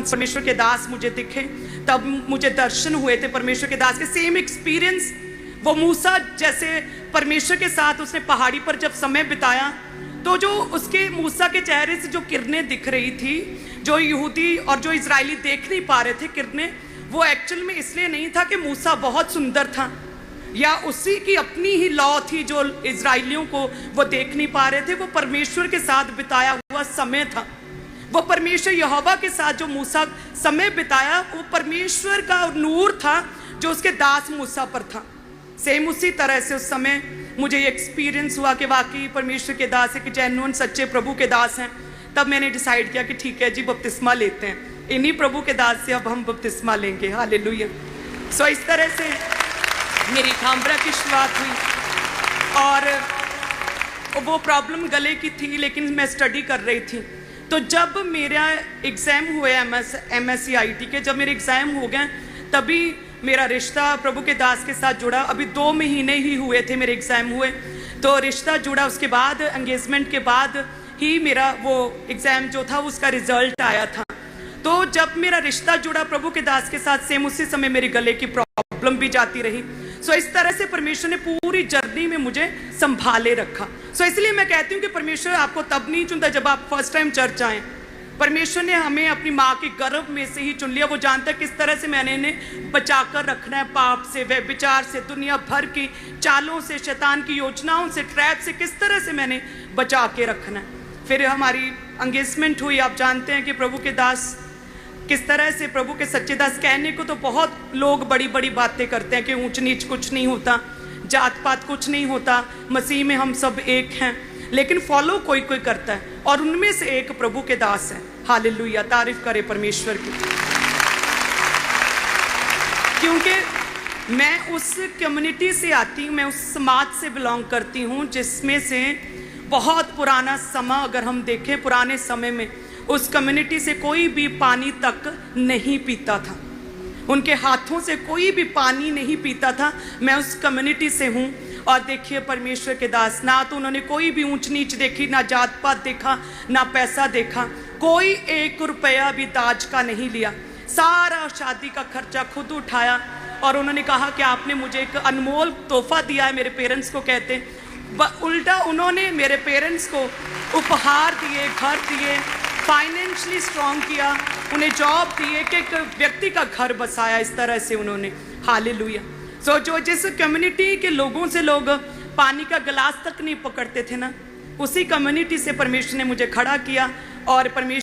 परमेश्वर के दास मुझे दिखे, तब मुझे दर्शन हुए थे परमेश्वर के दास के। सेम एक्सपीरियंस वो मूसा जैसे परमेश्वर के साथ उसने पहाड़ी पर जब समय बिताया, तो जो उसके मूसा के चेहरे से जो किरणें दिख रही थी, जो यहूदी और जो इजरायली देख नहीं पा रहे थे किरणें, वो एक्चुअल में इसलिए नहीं था कि मूसा बहुत सुंदर था या उसी की अपनी ही लॉ थी जो इजरायलियों को वो देख नहीं पा रहे थे। वो परमेश्वर के साथ बिताया हुआ समय था। वो परमेश्वर यहोवा के साथ जो मूसा समय बिताया, वो परमेश्वर का नूर था जो उसके दास मूसा पर था। सेम उसी तरह से उस समय मुझे ये एक्सपीरियंस हुआ कि वाकई परमेश्वर के दास है, कि जेन्युइन सच्चे प्रभु के दास हैं। तब मैंने डिसाइड किया कि ठीक है जी, बपतिस्मा लेते हैं, इन्हीं प्रभु के दास से अब हम बपतिस्मा लेंगे। हालेलुया। सो इस तरह से मेरी खामरा की शुरुआत हुई। और वो प्रॉब्लम गले की थी, लेकिन मैं स्टडी कर रही थी। तो जब मेरा एग्ज़ाम हुए MSc IT के, जब मेरे एग्ज़ाम हो गए, तभी मेरा रिश्ता प्रभु के दास के साथ जुड़ा। अभी 2 महीने ही हुए थे मेरे एग्ज़ाम हुए, तो रिश्ता जुड़ा। उसके बाद एंगेजमेंट के बाद ही मेरा वो एग्ज़ाम जो था उसका रिजल्ट आया था। तो जब मेरा रिश्ता जुड़ा प्रभु के दास के साथ, सेम उसी समय मेरे गले की प्रॉब्लम भी जाती रही। सो इस तरह से परमेश्वर ने पूरी जर्नी में मुझे संभाले रखा। सो इसलिए मैं कहती हूँ कि परमेश्वर आपको तब नहीं चुनता जब आप फर्स्ट टाइम चर्च आएँ। परमेश्वर ने हमें अपनी माँ के गर्भ में से ही चुन लिया। वो जानता है किस तरह से मैंने इन्हें बचा कर रखना है, पाप से, व्यभिचार से, दुनिया भर की चालों से, शैतान की योजनाओं से, ट्रैप से किस तरह से मैंने बचा के रखना है। फिर हमारी एंगेजमेंट हुई। आप जानते हैं कि प्रभु के दास किस तरह से, प्रभु के सच्चे दास, कहने को तो बहुत लोग बड़ी बड़ी बातें करते हैं कि ऊंच नीच कुछ नहीं होता, जात पात कुछ नहीं होता, मसीह में हम सब एक हैं, लेकिन फॉलो कोई कोई करता है, और उनमें से एक प्रभु के दास है। हालेलुया, तारीफ करे परमेश्वर की। क्योंकि मैं उस कम्युनिटी से आती हूँ, मैं उस समाज से बिलोंग करती हूँ जिसमें से बहुत पुराना समय अगर हम देखें, पुराने समय में उस कम्युनिटी से कोई भी पानी तक नहीं पीता था, उनके हाथों से कोई भी पानी नहीं पीता था। मैं उस कम्युनिटी से हूँ। और देखिए परमेश्वर के दास, ना तो उन्होंने कोई भी ऊंच नीच देखी, ना जात पात देखा, ना पैसा देखा, कोई 1 रुपया भी दाज का नहीं लिया। सारा शादी का खर्चा खुद उठाया। और उन्होंने कहा कि आपने मुझे एक अनमोल तोहफा दिया है। मेरे पेरेंट्स को कहते, उल्टा उन्होंने मेरे पेरेंट्स को उपहार दिए, घर दिए, फाइनेंशियली स्ट्रॉन्ग किया, उन्हें जॉब दी, एक एक व्यक्ति का घर बसाया। इस तरह से उन्होंने, हालेलुया। सो जो जिस कम्युनिटी के लोगों से लोग पानी का गिलास तक नहीं पकड़ते थे ना, उसी कम्युनिटी से परमेश्वर ने मुझे खड़ा किया। और परमेश्वर